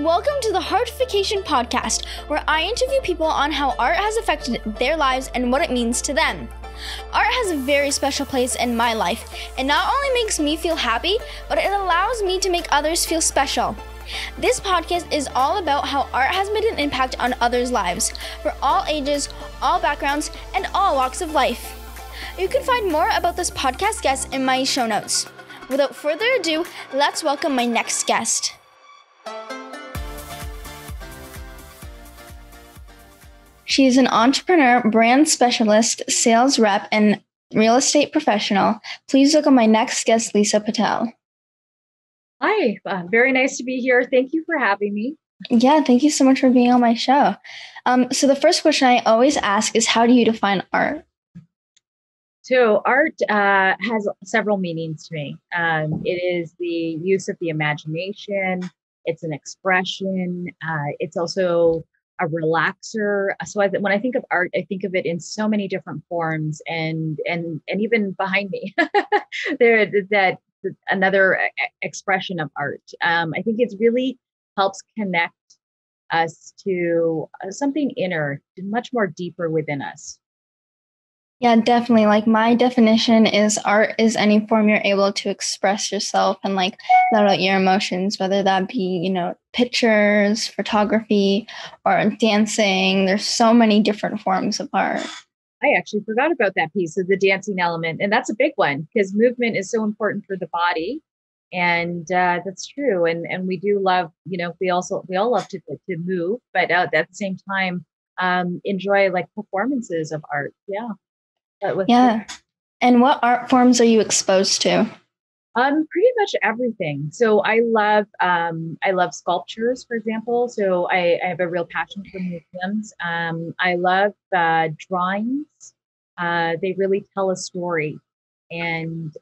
Welcome to the Heartification podcast, where I interview people on how art has affected their lives and what it means to them. Art has a very special place in my life. It not only makes me feel happy, but it allows me to make others feel special. This podcast is all about how art has made an impact on others' lives, for all ages, all backgrounds, and all walks of life. You can find more about this podcast guest in my show notes. Without further ado, let's welcome my next guest. She is an entrepreneur, brand specialist, sales rep, and real estate professional. Please welcome my next guest, Lisa Patel. Hi, very nice to be here. Thank you for having me. Yeah, thank you so much for being on my show. So the first question I always ask is, how do you define art? So art has several meanings to me. It is the use of the imagination. It's an expression. It's also a relaxer. So when I think of art, I think of it in so many different forms, and even behind me, that another expression of art. I think it really helps connect us to something inner, much more deeper within us. Yeah, definitely. Like, my definition is art is any form you're able to express yourself and let out your emotions, whether that be, pictures, photography, or dancing. There's so many different forms of art. I actually forgot about that piece of the dancing element. And that's a big one because movement is so important for the body. And that's true. And we do love, we all love to move, but at the same time, enjoy performances of art. Yeah. Yeah. And what art forms are you exposed to? Pretty much everything. So I love sculptures, for example. So I have a real passion for museums. I love drawings. They really tell a story. And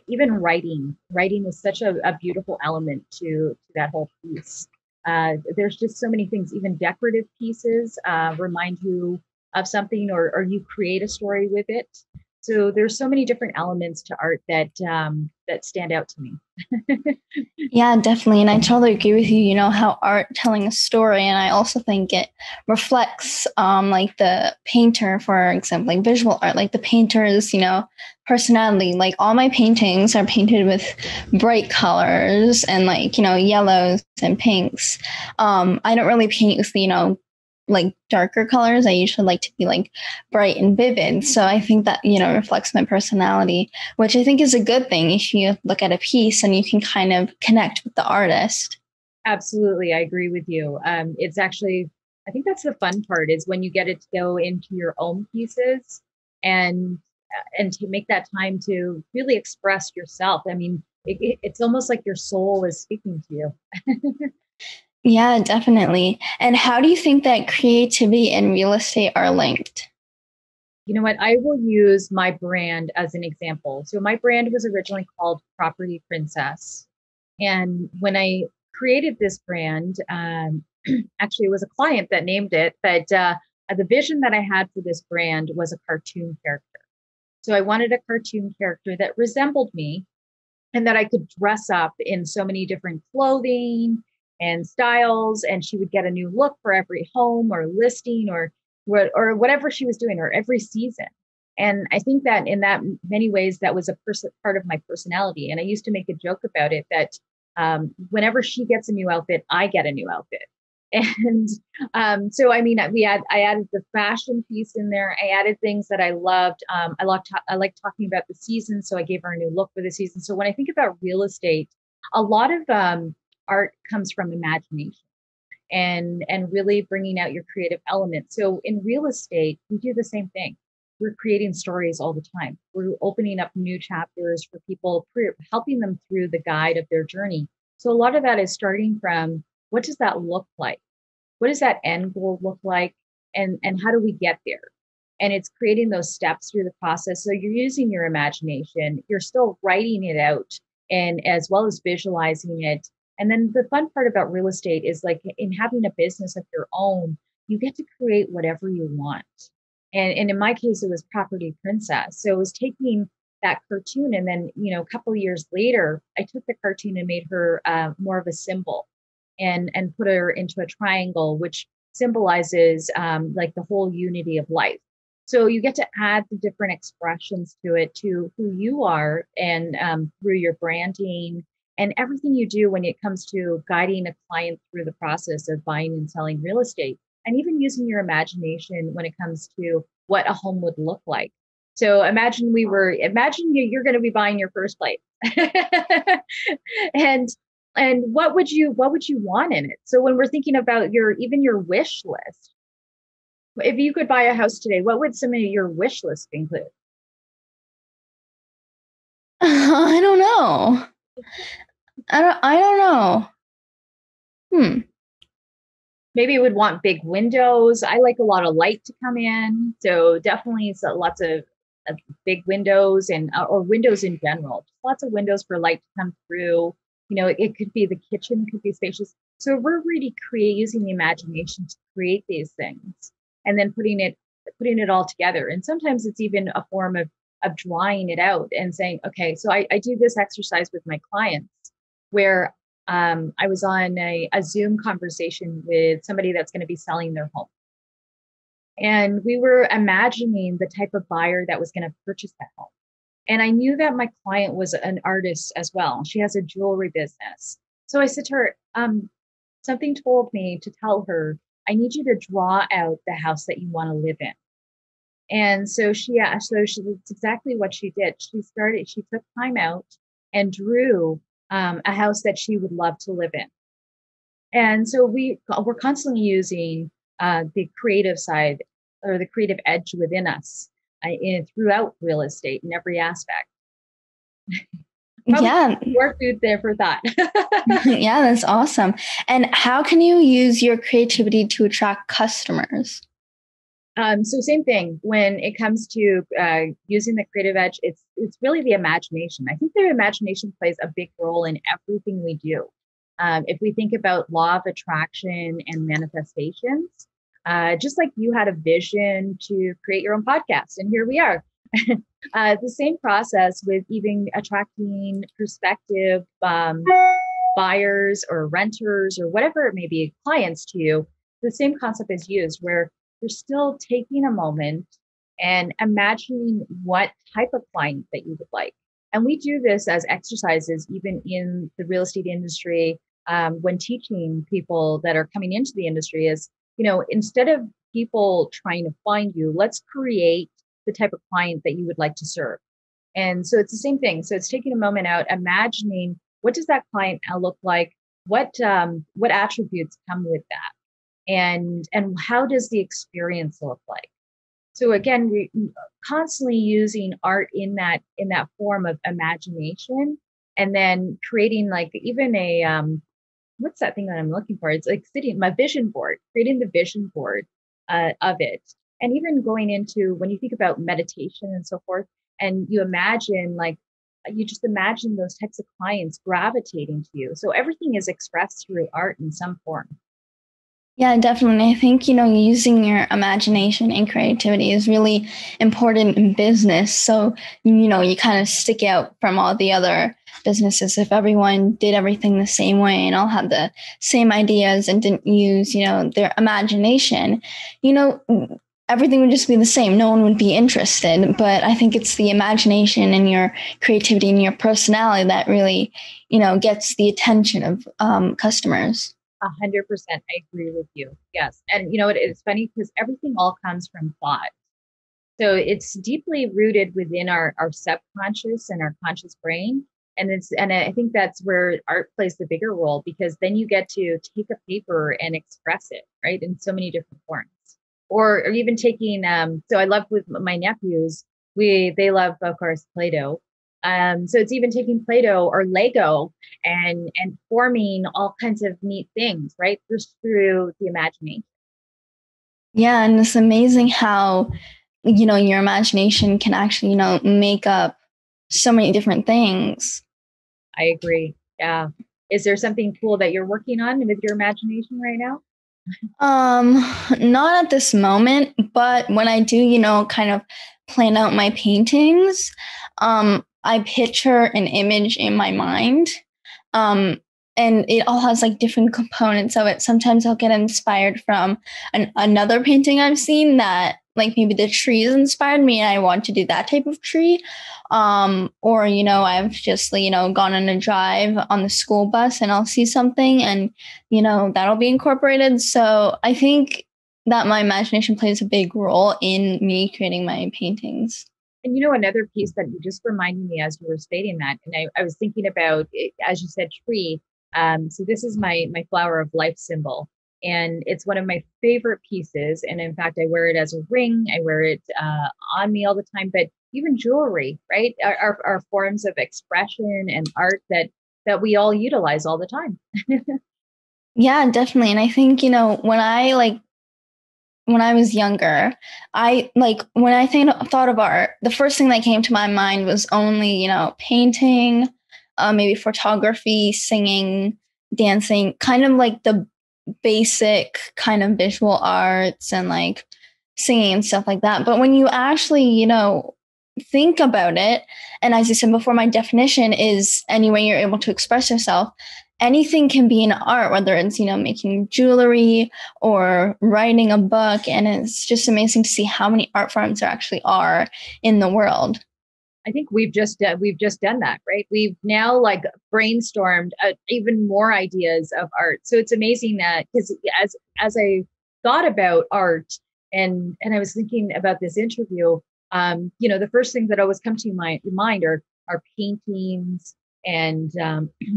even writing. Writing is such a beautiful element to that whole piece. There's just so many things. Even decorative pieces remind you of something, or you create a story with it. So there's so many different elements to art that stand out to me. Yeah, definitely. And I totally agree with you, how art telling a story. And I also think it reflects the painter, for example, visual art, the painter's, personality. All my paintings are painted with bright colors and yellows and pinks. I don't really paint with, darker colors. I usually like to be bright and vivid. So I think that, reflects my personality, which I think is a good thing if you look at a piece and you can kind of connect with the artist. Absolutely. I agree with you. It's actually, I think that's the fun part is when you get it to go into your own pieces and to make that time to really express yourself. I mean, it's almost like your soul is speaking to you. Yeah, definitely. And how do you think that creativity and real estate are linked? You know what? I will use my brand as an example. So my brand was originally called Property Princess. And when I created this brand, actually it was a client that named it, but the vision that I had for this brand was a cartoon character. So I wanted a cartoon character that resembled me and that I could dress up in so many different clothing and styles, and she would get a new look for every home or listing or whatever she was doing, or every season. And I think that in that many ways, that was a part of my personality. And I used to make a joke about it that whenever she gets a new outfit, I get a new outfit. And so, I mean, I added the fashion piece in there. I added things that I loved. I like talking about the season, so I gave her a new look for the season. So when I think about real estate, a lot of art comes from imagination and really bringing out your creative element. So in real estate, we do the same thing. We're creating stories all the time. We're opening up new chapters for people, helping them through the guide of their journey. So a lot of that is starting from, what does that look like? What does that end goal look like? And how do we get there? And it's creating those steps through the process. So you're using your imagination, you're still writing it out, and as well as visualizing it. And then the fun part about real estate is in having a business of your own, you get to create whatever you want. And in my case, it was Property Princess. So it was taking that cartoon. And then, a couple of years later, I took the cartoon and made her more of a symbol. and put her into a triangle, which symbolizes like the whole unity of life. So you get to add the different expressions to it, to who you are, and through your branding and everything you do when it comes to guiding a client through the process of buying and selling real estate, and even using your imagination when it comes to what a home would look like. So imagine you're going to be buying your first place. and what would you want in it? So when we're thinking about your wish list, if you could buy a house today, what would some of your wish list include? I don't know. I don't know. Maybe it would want big windows. I like a lot of light to come in. So definitely lots of big windows and or windows in general. Just lots of windows for light to come through. It could be the kitchen, could be spacious. So we're really using the imagination to create these things, and then putting it all together. And sometimes it's even a form of drawing it out and saying, okay, so I do this exercise with my clients where I was on a Zoom conversation with somebody that's going to be selling their home. And we were imagining the type of buyer that was going to purchase that home. And I knew that my client was an artist as well. She has a jewelry business. So I said to her, something told me to tell her, I need you to draw out the house that you want to live in. And so that's exactly what she did. She took time out and drew a house that she would love to live in. And so we're constantly using the creative side or the creative edge within us throughout real estate in every aspect. Yeah. More food there for thought. Yeah, that's awesome. And how can you use your creativity to attract customers? So same thing when it comes to using the creative edge, it's really the imagination. I think the imagination plays a big role in everything we do. If we think about law of attraction and manifestations, just like you had a vision to create your own podcast, and here we are. The same process with even attracting prospective buyers or renters or whatever it may be, clients to you. The same concept is used where you're still taking a moment and imagining what type of client that you would like. And we do this as exercises, even in the real estate industry, when teaching people that are coming into the industry is, instead of people trying to find you, let's create the type of client that you would like to serve. And so it's the same thing. So it's taking a moment out, imagining what does that client look like? What attributes come with that? And how does the experience look like? So again, we constantly using art in that form of imagination, and then creating like even a what's that thing that I'm looking for? It's like my vision board, creating the vision board of it, and even going into when you think about meditation and so forth, and you just imagine those types of clients gravitating to you. So everything is expressed through art in some form. Yeah, definitely. I think, using your imagination and creativity is really important in business. So, you kind of stick out from all the other businesses. If everyone did everything the same way and all had the same ideas and didn't use, their imagination, everything would just be the same. No one would be interested. But I think it's the imagination and your creativity and your personality that really, gets the attention of customers. 100%. I agree with you. Yes. And it's funny because everything all comes from thought. So it's deeply rooted within our subconscious and our conscious brain. And I think that's where art plays the bigger role, because then you get to take a paper and express it, right, in so many different forms. Or even taking, so I love with my nephews, they love, of course, Play-Doh. So it's even taking Play-Doh or Lego and forming all kinds of neat things, right? Just through the imagination. Yeah. And it's amazing how, your imagination can actually, make up so many different things. I agree. Yeah. Is there something cool that you're working on with your imagination right now? Not at this moment, but when I do, kind of plan out my paintings, I picture an image in my mind. and it all has like different components of it. Sometimes I'll get inspired from another painting I've seen that like maybe the trees inspired me and I want to do that type of tree. Or, I've just, gone on a drive on the school bus and I'll see something and, that'll be incorporated. So I think that my imagination plays a big role in me creating my paintings. And another piece that you just reminded me as you were stating that, and I was thinking about it, as you said, tree. So this is my flower of life symbol, and it's one of my favorite pieces. And in fact, I wear it as a ring. I wear it on me all the time. But even jewelry, right, are forms of expression and art that we all utilize all the time. Yeah, definitely. And I think, when I was younger, when I thought of art, the first thing that came to my mind was only, painting, maybe photography, singing, dancing, kind of like the basic kind of visual arts and like singing and stuff like that. But when you actually, think about it, and as I said before, my definition is any way you're able to express yourself. Anything can be an art, whether it's, making jewelry or writing a book. And it's just amazing to see how many art forms there actually are in the world. I think we've just done that, right? We've now like brainstormed even more ideas of art. So it's amazing that, because as I thought about art and I was thinking about this interview, the first things that always come to my mind are paintings and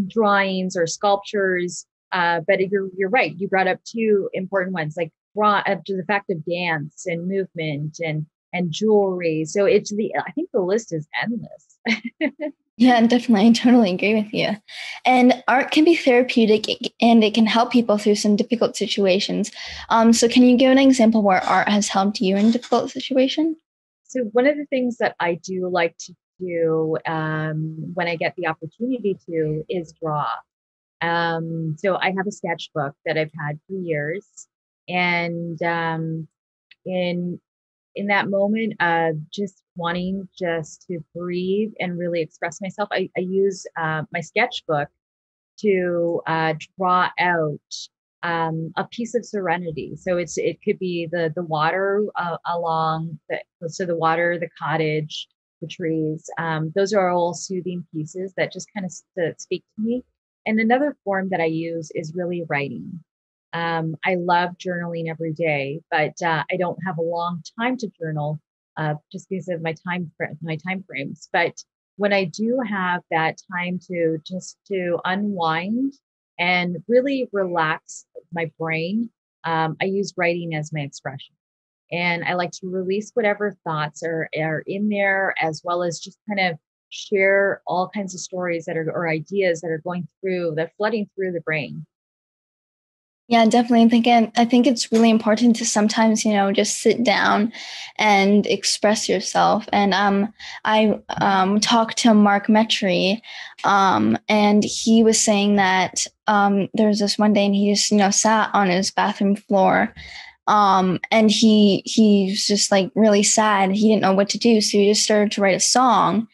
drawings or sculptures. But you're right. You brought up two important ones, like to the fact of dance and movement and jewelry. So I think the list is endless. Yeah, definitely. I totally agree with you. And art can be therapeutic and it can help people through some difficult situations. So can you give an example where art has helped you in difficult situation? So one of the things that I do like to do when I get the opportunity to is draw. So I have a sketchbook that I've had for years, and in that moment of just wanting just to breathe and really express myself, I use my sketchbook to draw out a piece of serenity. So it could be the water along the water, the cottage, the trees. Those are all soothing pieces that just kind of speak to me. And another form that I use is really writing. I love journaling every day, but I don't have a long time to journal just because of my time frames. But when I do have that time to unwind and really relax my brain, I use writing as my expression. And I like to release whatever thoughts are in there, as well as just kind of share all kinds of stories or ideas that are flooding through the brain. Yeah, definitely. I think it's really important to sometimes, just sit down and express yourself. And I talked to Mark Metry, and he was saying that there was this one day, and he just, sat on his bathroom floor. And he's just like really sad. He didn't know what to do, so he just started to write a song.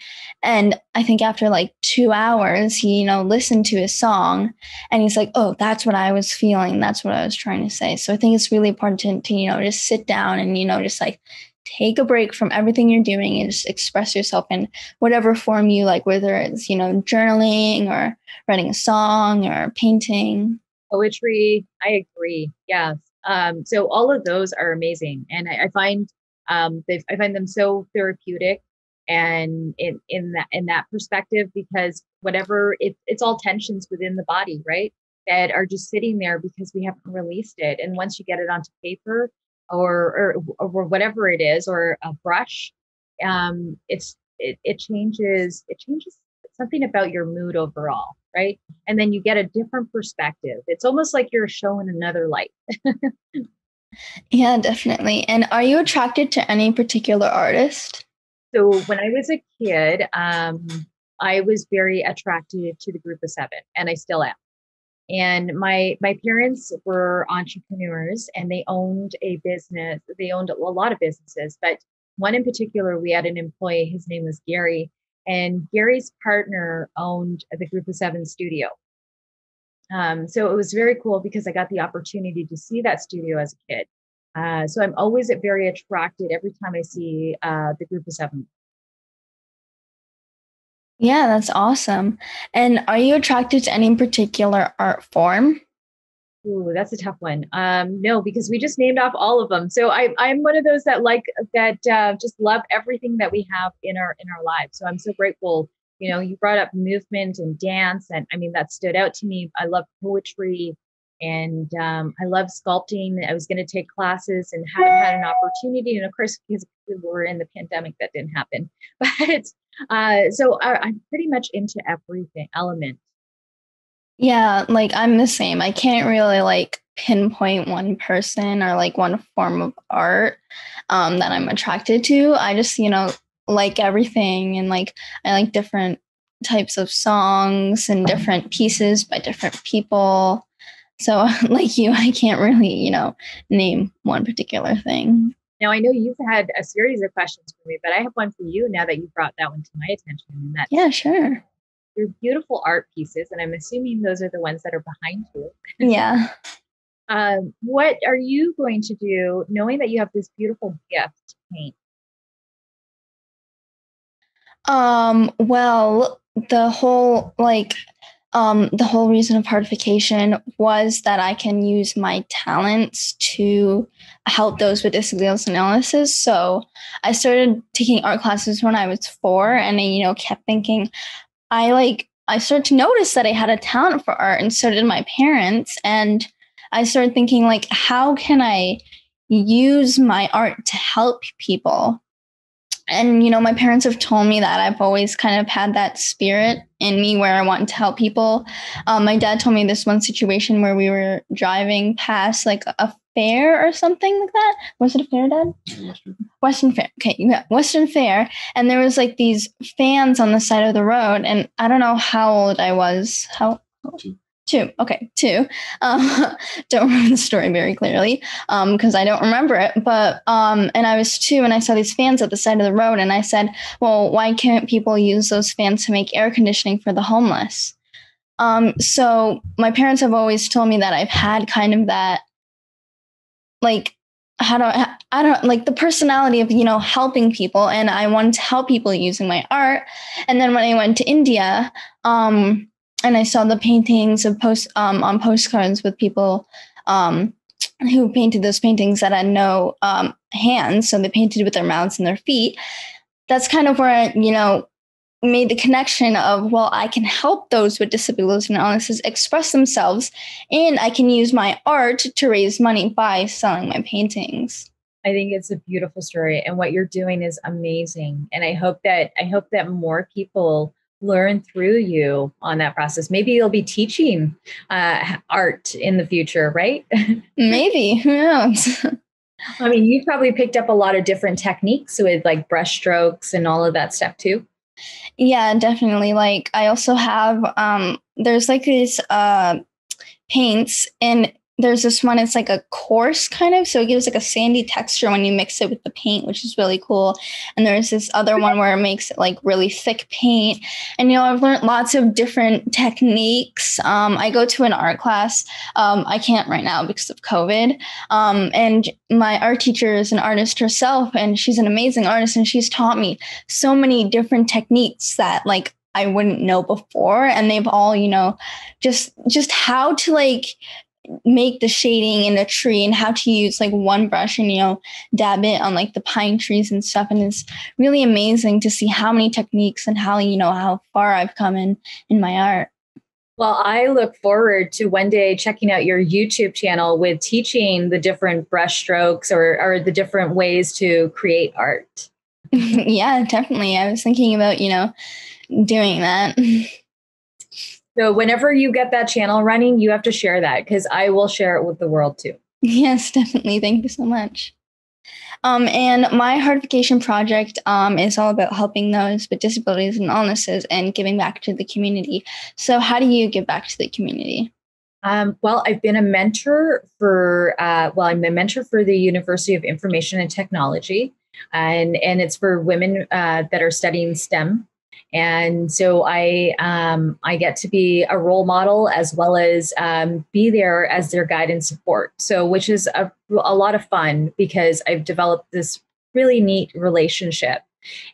And I think after like 2 hours, he listened to his song, and he's like, "Oh, that's what I was feeling. That's what I was trying to say." So I think it's really important to just sit down and just like take a break from everything you're doing and just express yourself in whatever form you like, whether it's journaling or writing a song or painting. Poetry, I agree. Yes. So all of those are amazing, and I find I find them so therapeutic, and in that perspective, because whatever it's all tensions within the body, right? That are just sitting there because we haven't released it, and once you get it onto paper or whatever it is, or a brush, it changes something about your mood overall, right? And then you get a different perspective. It's almost like you're shown another light. Yeah, definitely. And are you attracted to any particular artist? So when I was a kid, I was very attracted to the Group of Seven, and I still am. And my parents were entrepreneurs, and they owned a business. They owned a lot of businesses, but one in particular, we had an employee. His name was Gary, and Gary's partner owned the Group of Seven studio. So it was very cool because I got the opportunity to see that studio as a kid. So I'm always very attracted every time I see the group of seven. Yeah, that's awesome. And are you attracted to any particular art form? Ooh, that's a tough one. No, because we just named off all of them. So I'm one of those that like that just love everything that we have in our lives. So I'm so grateful. You know, you brought up movement and dance, and I mean that stood out to me. I love poetry, and I love sculpting. I was going to take classes and haven't had an opportunity, and of course, because we were in the pandemic, that didn't happen. But I'm pretty much into everything element. Yeah, like I'm the same. I can't really like pinpoint one person or like one form of art that I'm attracted to. I just, like everything and like I like different types of songs and different pieces by different people. So like you, I can't really, name one particular thing. Now, I know you've had a series of questions for me, but I have one for you now that you brought that one to my attention. And Yeah, that's sure. your beautiful art pieces. And I'm assuming those are the ones that are behind you. Yeah. What are you going to do knowing that you have this beautiful gift to paint? Well, the whole reason of partification was that I can use my talents to help those with disabilities and illnesses. So I started taking art classes when I was 4 and I, kept thinking I started to notice that I had a talent for art and so did my parents. And I started thinking like, how can I use my art to help people? And my parents have told me that I've always kind of had that spirit in me where I want to help people. My dad told me this one situation where we were driving past like a fair or something like that. Was it a fair, Dad? Western Fair. Okay, yeah, Western Fair. And there was like these fans on the side of the road, and I don't know how old I was. How old? Two. Okay, two. Don't remember the story very clearly because I don't remember it. But and I was 2, and I saw these fans at the side of the road, and I said, "Well, why can't people use those fans to make air conditioning for the homeless?" So my parents have always told me that I've had kind of that, like, I don't like the personality of helping people, and I wanted to help people using my art. And then when I went to India, and I saw the paintings of on postcards with people who painted those paintings that had no hands, so they painted with their mouths and their feet. That's kind of where I, made the connection of, well, I can help those with disabilities and illnesses express themselves, and I can use my art to raise money by selling my paintings. I think it's a beautiful story, and what you're doing is amazing. And I hope that more people learn through you on that process. Maybe you'll be teaching art in the future, right? Maybe, who knows? I mean, you've probably picked up a lot of different techniques with like brush strokes and all of that stuff too. Yeah, definitely. Like I also have there's like these paints, and there's this one, it's like a coarse kind of, so it gives like a sandy texture when you mix it with the paint, which is really cool. And there's this other one where it makes it like really thick paint. And I've learned lots of different techniques. I go to an art class. I can't right now because of COVID. And my art teacher is an artist herself, and she's an amazing artist, and she's taught me so many different techniques that like I wouldn't know before. And they've all, just how to like make the shading in a tree, and how to use like one brush and dab it on like the pine trees and stuff. And it's really amazing to see how many techniques and how far I've come in my art. Well, I look forward to one day checking out your YouTube channel with teaching the different brush strokes or the different ways to create art. Yeah, definitely. I was thinking about doing that. So whenever you get that channel running, you have to share that because I will share it with the world too. Yes, definitely. Thank you so much. And my Heartification project is all about helping those with disabilities and illnesses and giving back to the community. So how do you give back to the community? Well, I've been a mentor I'm a mentor for the University of Information and Technology, and it's for women that are studying STEM. And so I get to be a role model as well as be there as their guide and support. So, which is a lot of fun because I've developed this really neat relationship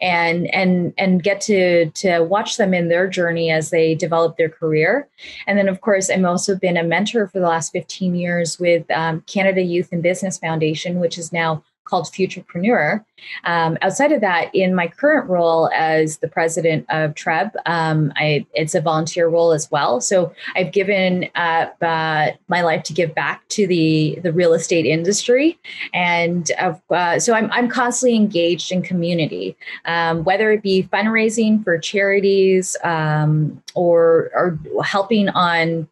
and get to watch them in their journey as they develop their career. And then, of course, I've also been a mentor for the last 15 years with Canada Youth and Business Foundation, which is now called Futurepreneur. Outside of that, in my current role as the president of TREB, it's a volunteer role as well. So I've given my life to give back to the real estate industry, and so I'm constantly engaged in community, whether it be fundraising for charities or helping on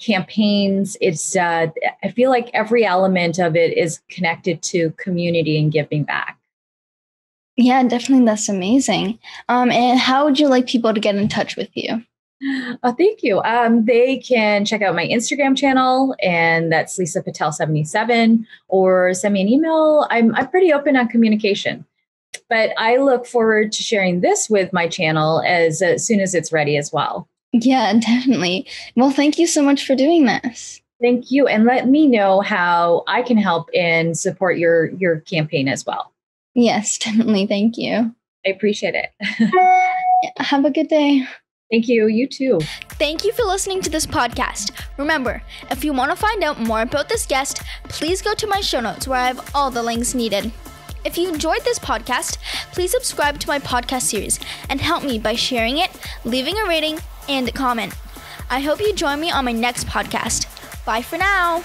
campaigns. It's I feel like every element of it is connected to community and giving back. Yeah, definitely. That's amazing. And how would you like people to get in touch with you? Thank you. They can check out my Instagram channel, and that's Lisa Patel 77, or send me an email. I'm pretty open on communication, but I look forward to sharing this with my channel as soon as it's ready as well. Yeah, definitely. Well, thank you so much for doing this. Thank you. And let me know how I can help and support your campaign as well. Yes, definitely. Thank you. I appreciate it. Have a good day. Thank you. You too. Thank you for listening to this podcast. Remember, if you want to find out more about this guest, please go to my show notes where I have all the links needed. If you enjoyed this podcast, please subscribe to my podcast series and help me by sharing it, leaving a rating, and a comment. I hope you join me on my next podcast. Bye for now.